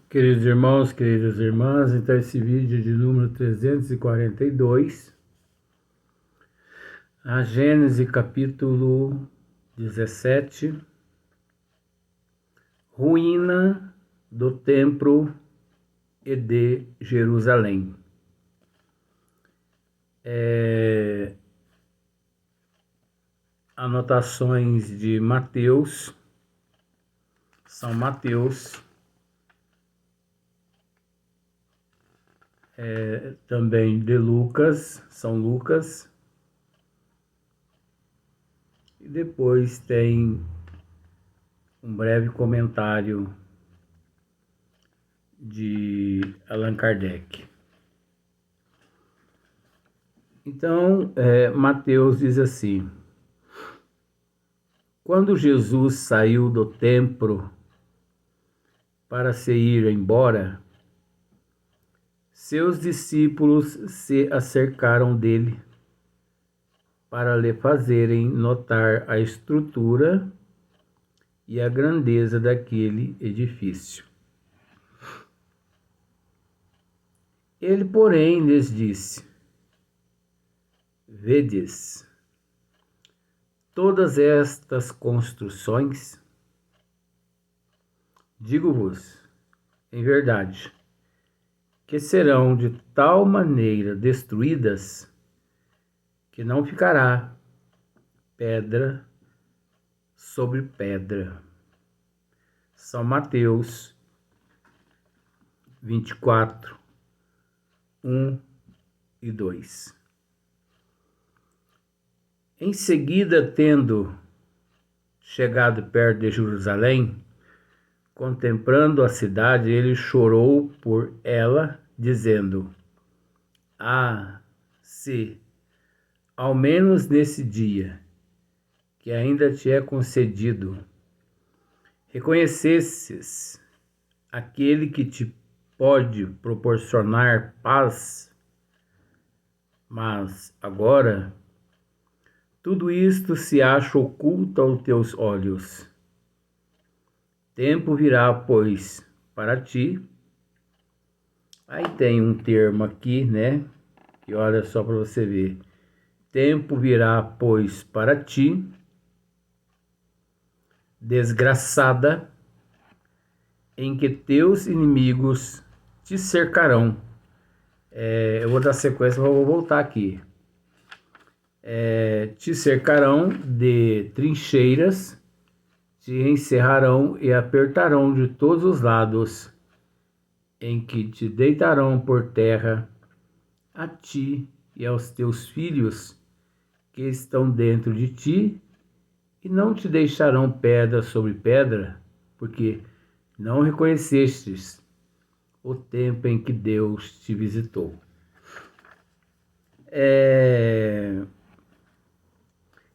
Queridos irmãos, queridas irmãs, então esse vídeo de número 342, a Gênesis capítulo 17, ruína do templo e de Jerusalém. Anotações de Mateus, São Mateus, também de Lucas, São Lucas, e depois tem um breve comentário de Allan Kardec. Então, Mateus diz assim: quando Jesus saiu do templo para se ir embora, seus discípulos se acercaram dele para lhe fazerem notar a estrutura e a grandeza daquele edifício. Ele, porém, lhes disse: vedes todas estas construções? Digo-vos, em verdade, que serão de tal maneira destruídas que não ficará pedra sobre pedra. São Mateus 24, 1 e 2. Em seguida, tendo chegado perto de Jerusalém, contemplando a cidade, ele chorou por ela, dizendo: se ao menos nesse dia, que ainda te é concedido, reconhecesses aquele que te pode proporcionar paz, mas agora tudo isto se acha oculto aos teus olhos. Tempo virá, pois, para ti. Aí tem um termo aqui, né? E olha só para você ver. Tempo virá, pois, para ti, desgraçada, em que teus inimigos te cercarão. Eu vou dar sequência, vou voltar aqui. Te cercarão de trincheiras, te encerrarão e apertarão de todos os lados, em que te deitarão por terra, a ti e aos teus filhos que estão dentro de ti, e não te deixarão pedra sobre pedra, porque não reconhecestes o tempo em que Deus te visitou.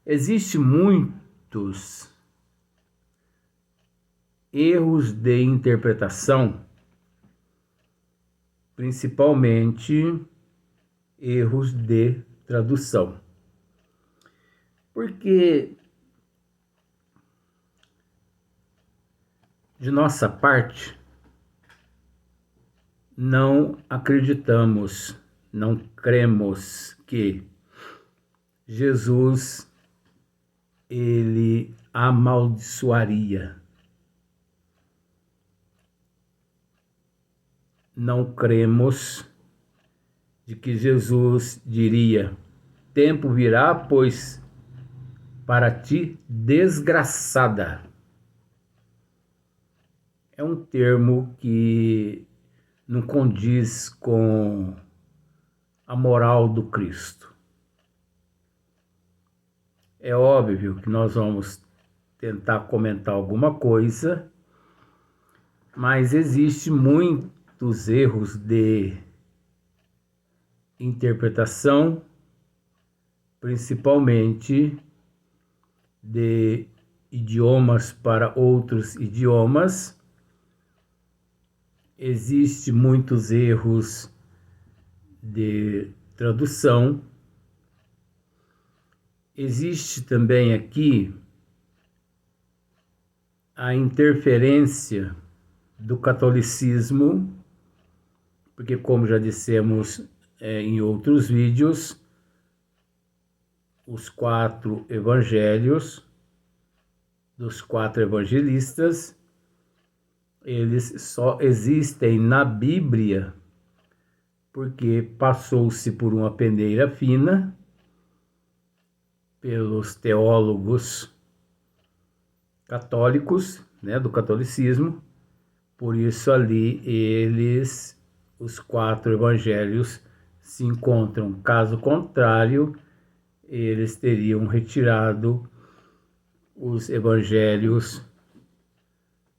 Existem muitos erros de interpretação, principalmente erros de tradução. Porque de nossa parte não acreditamos, não cremos que Jesus ele amaldiçoaria. Não cremos de que Jesus diria: tempo virá, pois, para ti, desgraçada. É um termo que não condiz com a moral do Cristo. É óbvio que nós vamos tentar comentar alguma coisa, mas existem muitos erros de interpretação, principalmente de idiomas para outros idiomas. Existem muitos erros de tradução. Existe também aqui a interferência do catolicismo, porque, como já dissemos em outros vídeos, os 4 evangelhos dos 4 evangelistas, eles só existem na Bíblia porque passou-se por uma peneira fina pelos teólogos católicos, né, do catolicismo. Por isso ali os 4 evangelhos se encontram. Caso contrário, eles teriam retirado os evangelhos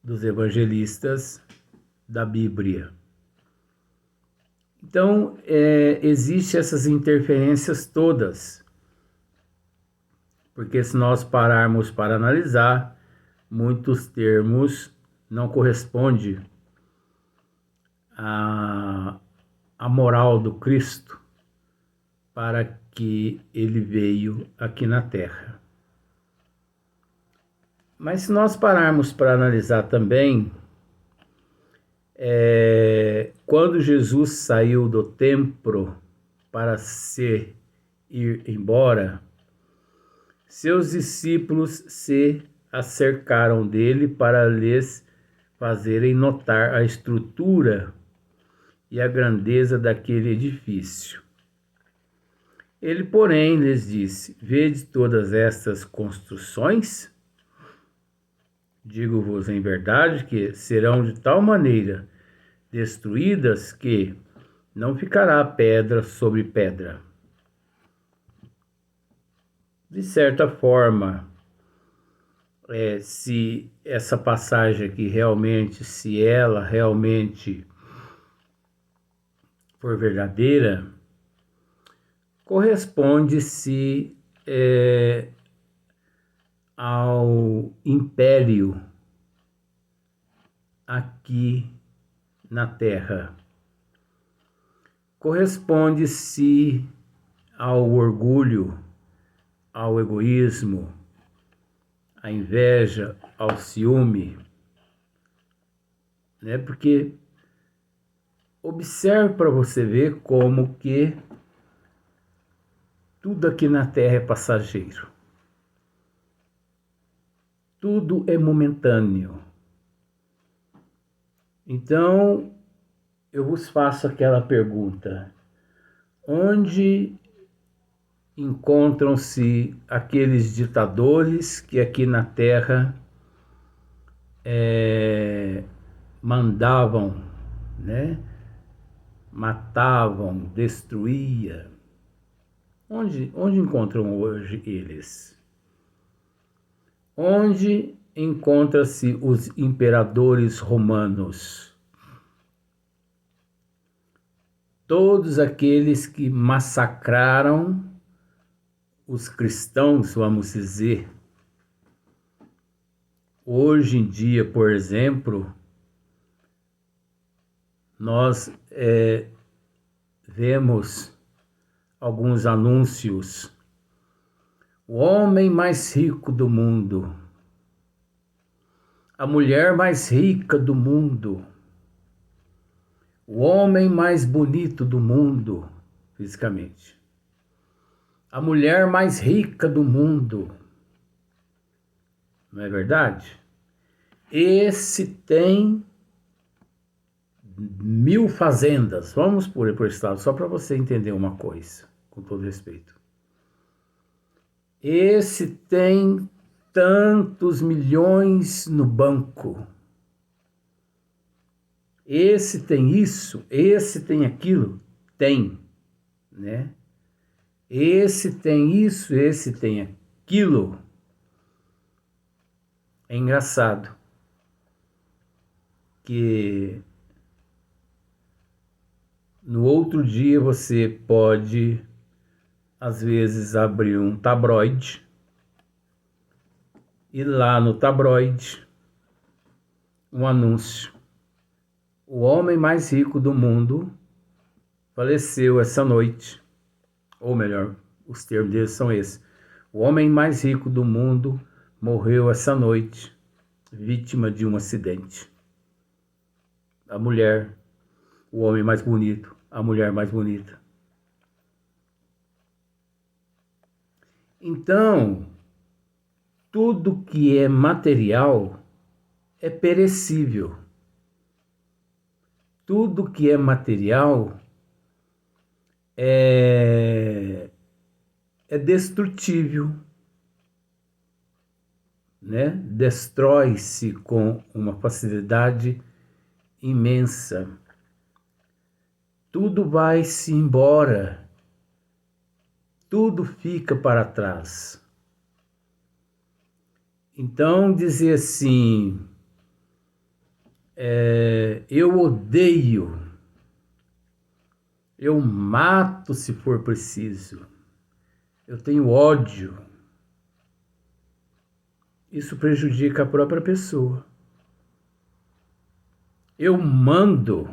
dos evangelistas da Bíblia. Então, existem essas interferências todas, porque se nós pararmos para analisar, muitos termos não correspondem à moral do Cristo para que ele veio aqui na Terra. Mas se nós pararmos para analisar também, quando Jesus saiu do templo para ir embora, seus discípulos se acercaram dele para lhes fazerem notar a estrutura e a grandeza daquele edifício. Ele, porém, lhes disse: vede todas estas construções? Digo-vos em verdade que serão de tal maneira destruídas que não ficará pedra sobre pedra. De certa forma, se essa passagem aqui realmente, se ela realmente for verdadeira, corresponde-se ao império aqui na Terra. Corresponde-se ao orgulho, ao egoísmo, à inveja, ao ciúme, né? Porque observe para você ver como que tudo aqui na Terra é passageiro. Tudo é momentâneo. Então, eu vos faço aquela pergunta: onde encontram-se aqueles ditadores que aqui na Terra mandavam, né? Matavam, destruíam? Onde encontram hoje eles? Onde encontram-se os imperadores romanos? Todos aqueles que massacraram os cristãos, vamos dizer. Hoje em dia, por exemplo, nós vemos alguns anúncios. O homem mais rico do mundo, a mulher mais rica do mundo, o homem mais bonito do mundo, fisicamente, a mulher mais rica do mundo. Não é verdade? Esse tem 1000 fazendas. Vamos por esse lado, só para você entender uma coisa, com todo respeito. Esse tem tantos milhões no banco. Esse tem isso, esse tem aquilo, tem, né? Esse tem isso, esse tem aquilo. É engraçado que no outro dia você pode, às vezes, abrir um tabloide e lá no tabloide um anúncio: o homem mais rico do mundo faleceu essa noite. Ou melhor, os termos deles são esses: o homem mais rico do mundo morreu essa noite, vítima de um acidente. a mulher, o homem mais bonito, a mulher mais bonita. Então, tudo que é material é perecível. Tudo que é material é destrutível, né? Destrói-se com uma facilidade imensa. Tudo vai-se embora, tudo fica para trás. Então, dizer assim, eu odeio, eu mato se for preciso, eu tenho ódio, isso prejudica a própria pessoa. Eu mando,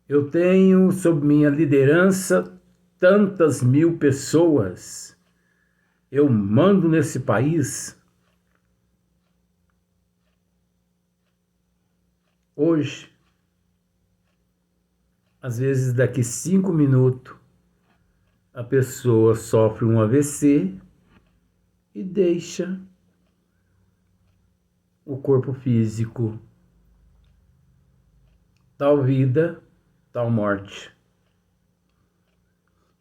eu tenho sob minha liderança tantas mil pessoas, eu mando nesse país. Hoje, às vezes daqui 5 minutos, a pessoa sofre um AVC e deixa o corpo físico, tal vida, tal morte.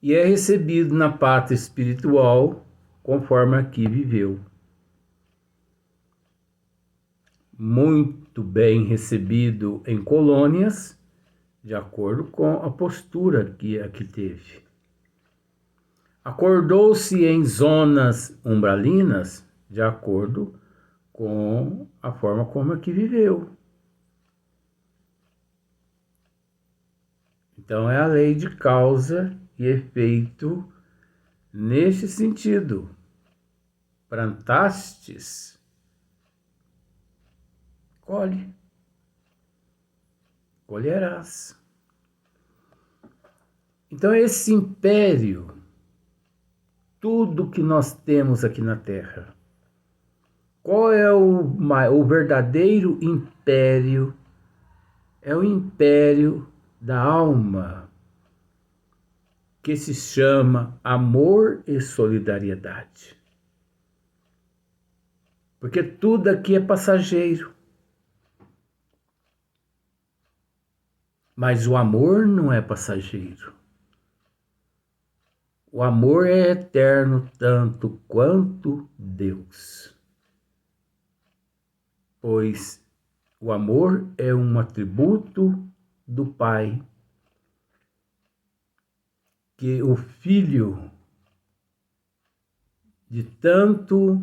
E é recebido na pátria espiritual conforme aqui viveu. Muito bem recebido em colônias, de acordo com a postura que aqui teve. Acordou-se em zonas umbralinas, de acordo com a forma como aqui viveu. Então é a lei de causa e efeito neste sentido. Plantastes, colhe, colherás. Então esse império, tudo que nós temos aqui na Terra, qual é o verdadeiro império? É o império da alma, que se chama amor e solidariedade. Porque tudo aqui é passageiro. Mas o amor não é passageiro. O amor é eterno tanto quanto Deus. Pois o amor é um atributo do Pai, que o Filho, de tanto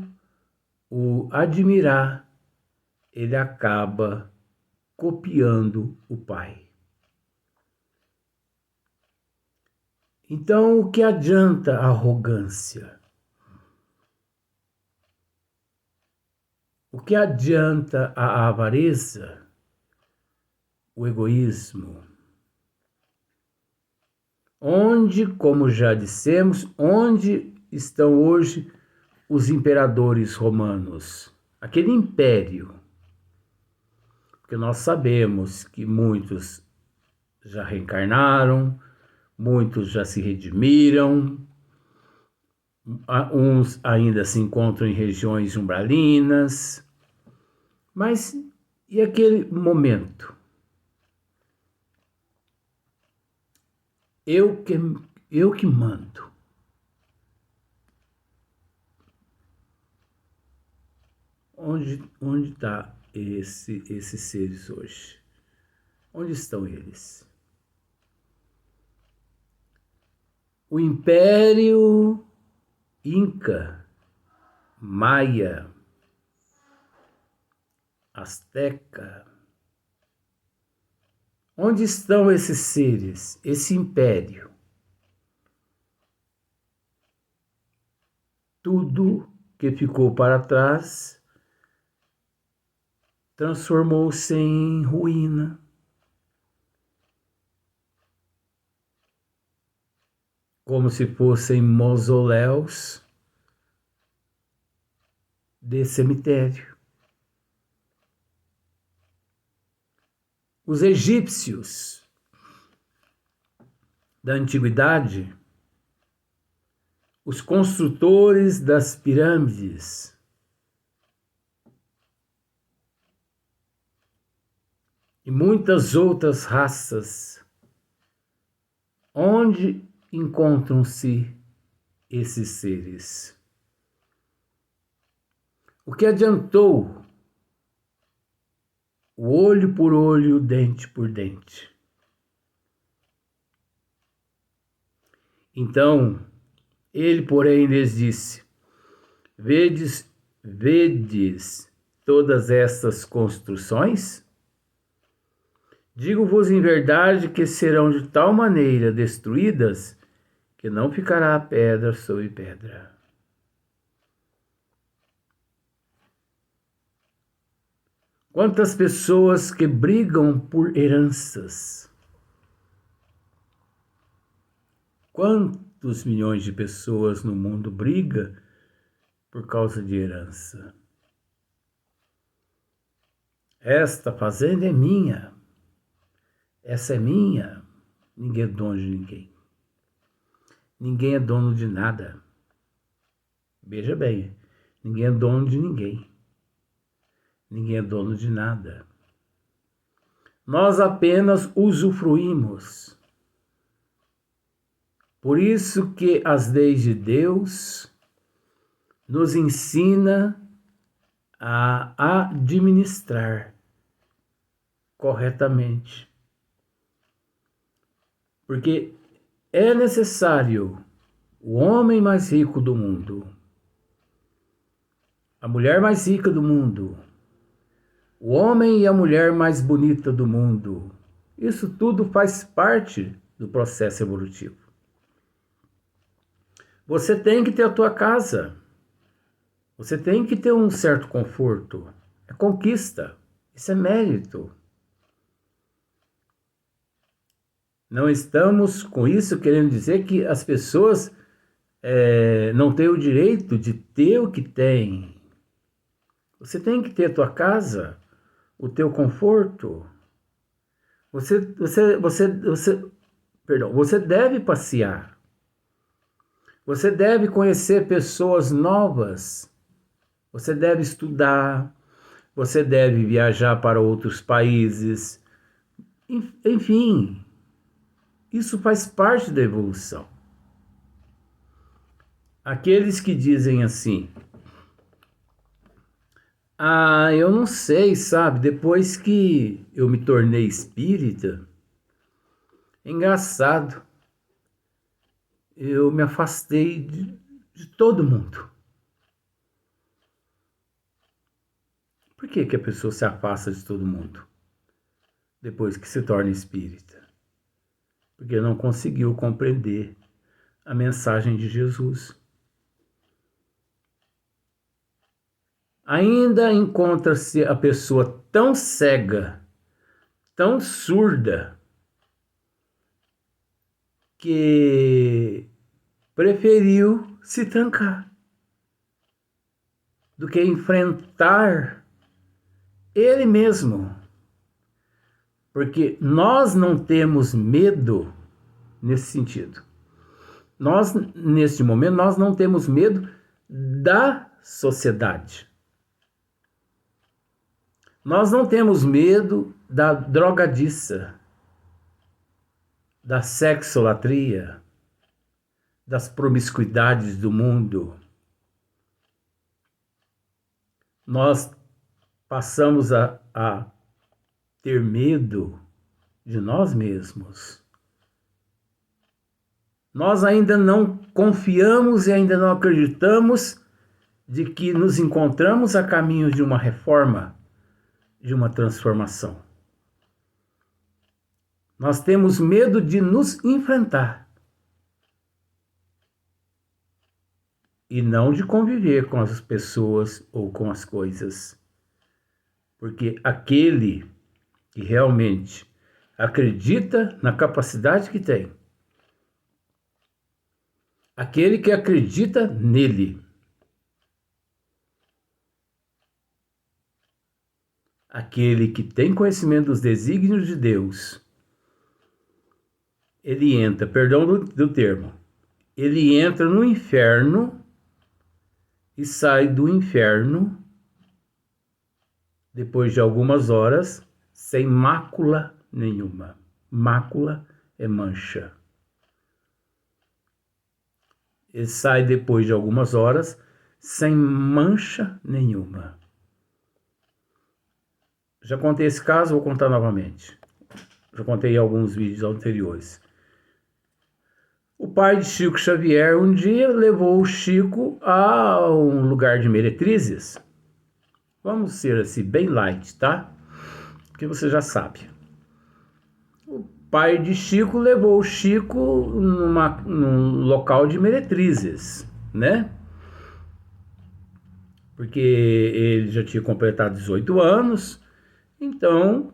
o admirar, ele acaba copiando o Pai. Então, o que adianta a arrogância? O que adianta a avareza? O egoísmo? Onde, como já dissemos, onde estão hoje os imperadores romanos? Aquele império. Porque nós sabemos que muitos já reencarnaram, muitos já se redimiram, uns ainda se encontram em regiões umbralinas. Mas e aquele momento? Eu que mando. Onde está esses seres hoje? Onde estão eles? O Império Inca, Maia, Azteca. Onde estão esses seres, esse império? Tudo que ficou para trás transformou-se em ruína. Como se fossem mausoléus de cemitério. Os egípcios da antiguidade, os construtores das pirâmides, e muitas outras raças, onde encontram-se esses seres? O que adiantou o olho por olho, dente por dente? Então, ele, porém, lhes disse: vedes todas estas construções? Digo-vos em verdade que serão de tal maneira destruídas que não ficará pedra sobre pedra. Quantas pessoas que brigam por heranças? Quantos milhões de pessoas no mundo brigam por causa de herança? Esta fazenda é minha. Essa é minha. Ninguém é dono de ninguém. Ninguém é dono de nada. Veja bem, ninguém é dono de ninguém. Ninguém é dono de nada. Nós apenas usufruímos. Por isso que as leis de Deus nos ensina a administrar corretamente. Porque é necessário o homem mais rico do mundo, a mulher mais rica do mundo, o homem e a mulher mais bonita do mundo. Isso tudo faz parte do processo evolutivo. Você tem que ter a tua casa. Você tem que ter um certo conforto. É conquista. Isso é mérito. Não estamos com isso querendo dizer que as pessoas não têm o direito de ter o que têm. Você tem que ter a tua casa, o teu conforto. Você deve passear. Você deve conhecer pessoas novas. Você deve estudar. Você deve viajar para outros países. Enfim, isso faz parte da evolução. Aqueles que dizem assim: eu não sei, sabe? Depois que eu me tornei espírita, é engraçado, eu me afastei de todo mundo. Por que a pessoa se afasta de todo mundo depois que se torna espírita? Porque não conseguiu compreender a mensagem de Jesus. Ainda encontra-se a pessoa tão cega, tão surda, que preferiu se trancar do que enfrentar ele mesmo. Porque nós não temos medo nesse sentido. Nós, neste momento, nós não temos medo da sociedade. Nós não temos medo da drogadiça, da sexolatria, das promiscuidades do mundo. Nós passamos a ter medo de nós mesmos. Nós ainda não confiamos e ainda não acreditamos de que nos encontramos a caminho de uma reforma, de uma transformação. Nós temos medo de nos enfrentar e não de conviver com as pessoas ou com as coisas. Porque aquele que realmente acredita na capacidade que tem, aquele que acredita nele, aquele que tem conhecimento dos desígnios de Deus, ele entra, perdão do termo, ele entra no inferno e sai do inferno depois de algumas horas sem mácula nenhuma. Mácula é mancha. Ele sai depois de algumas horas sem mancha nenhuma. Já contei esse caso, vou contar novamente. Já contei em alguns vídeos anteriores. O pai de Chico Xavier um dia levou o Chico a um lugar de meretrizes. Vamos ser assim, bem light, tá? Porque você já sabe. O pai de Chico levou o Chico num local de meretrizes, né? Porque ele já tinha completado 18 anos, então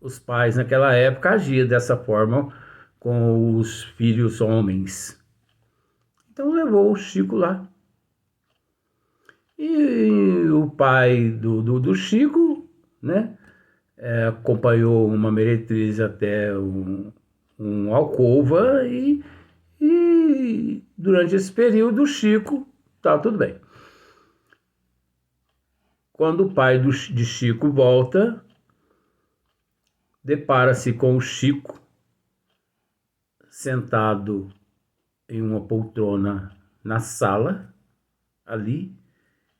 os pais naquela época agiam dessa forma com os filhos homens. Então levou o Chico lá. E o pai do Chico, né, acompanhou uma meretriz até um alcova e durante esse período o Chico tá tudo bem. Quando o pai de Chico volta, depara-se com o Chico sentado em uma poltrona na sala, ali,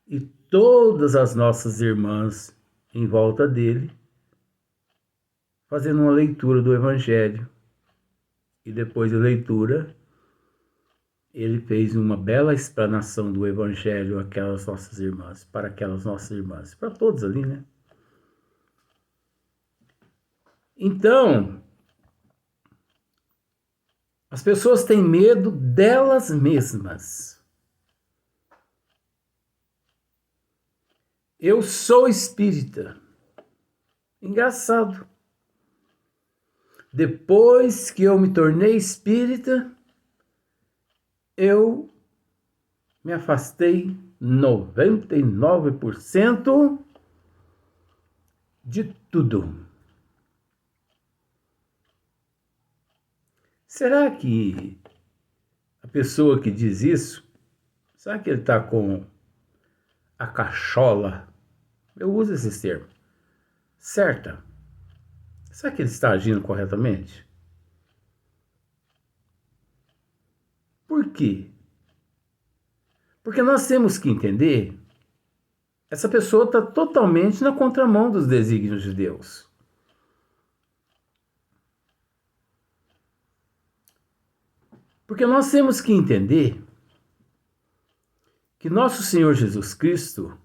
e todas as nossas irmãs em volta dele, fazendo uma leitura do Evangelho. E depois da leitura, ele fez uma bela explanação do Evangelho àquelas nossas irmãs, para aquelas nossas irmãs, para todos ali, né? Então, as pessoas têm medo delas mesmas. Eu sou espírita. Engraçado. Depois que eu me tornei espírita, eu me afastei 99% de tudo. Será que a pessoa que diz isso, será que ele está com a cachola, eu uso esse termo, certa? Será que ele está agindo corretamente? Por quê? Porque nós temos que entender, essa pessoa está totalmente na contramão dos desígnios de Deus. Porque nós temos que entender que nosso Senhor Jesus Cristo,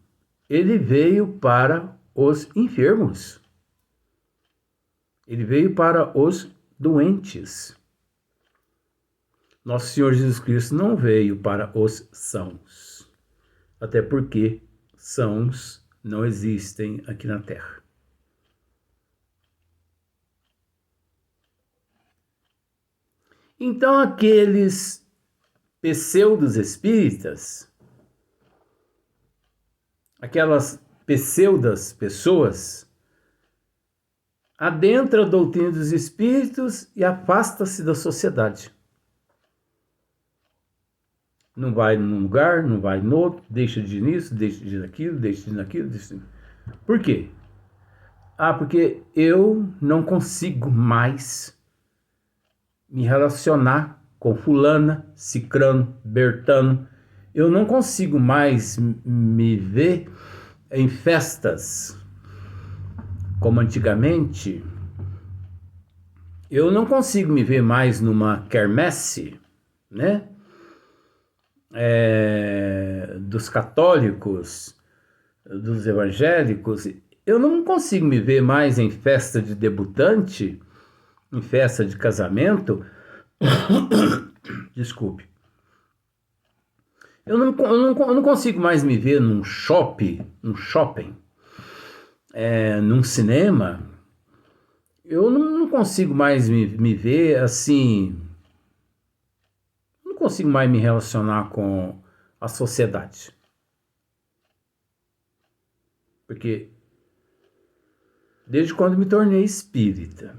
ele veio para os enfermos. Ele veio para os doentes. Nosso Senhor Jesus Cristo não veio para os sãos. Até porque sãos não existem aqui na Terra. Então aqueles pseudos espíritas, aquelas pseudas pessoas, adentra a doutrina dos espíritos e afasta-se da sociedade. Não vai num lugar, não vai no outro, deixa de ir nisso, deixa de ir naquilo, deixa de ir naquilo, deixa de ir. Por quê? Porque eu não consigo mais me relacionar com fulana, cicrano, bertano. Eu não consigo mais me ver em festas como antigamente. Eu não consigo me ver mais numa quermesse, né? Dos católicos, dos evangélicos. Eu não consigo me ver mais em festa de debutante, em festa de casamento. Desculpe. Eu não consigo mais me ver num shopping, num cinema. Eu não consigo mais me ver assim. Não consigo mais me relacionar com a sociedade. Porque desde quando me tornei espírita.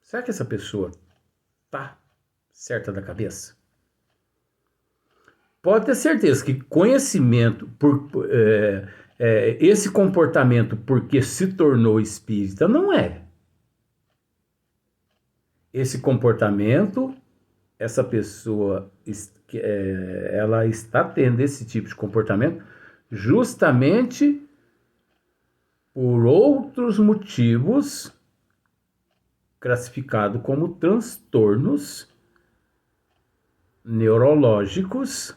Será que essa pessoa tá certa da cabeça? Pode ter certeza que conhecimento, esse comportamento porque se tornou espírita, não é. Esse comportamento, essa pessoa, ela está tendo esse tipo de comportamento justamente por outros motivos classificados como transtornos neurológicos,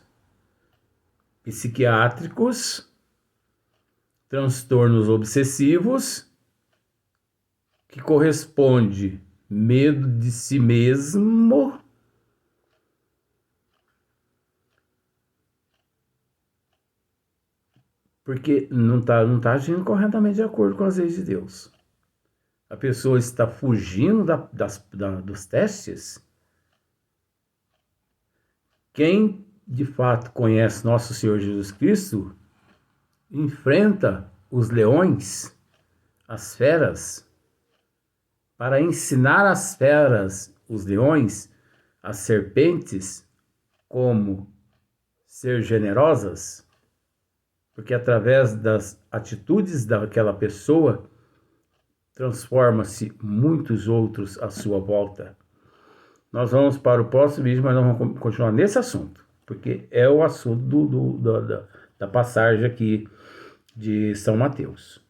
psiquiátricos, transtornos obsessivos, que corresponde medo de si mesmo, porque não tá agindo corretamente de acordo com as leis de Deus. A pessoa está fugindo dos testes. Quem de fato conhece nosso Senhor Jesus Cristo enfrenta os leões, as feras, para ensinar as feras, os leões, as serpentes, como ser generosas, porque através das atitudes daquela pessoa transforma-se muitos outros à sua volta. Nós vamos para o próximo vídeo, mas nós vamos continuar nesse assunto, porque é o assunto da passagem aqui de São Mateus.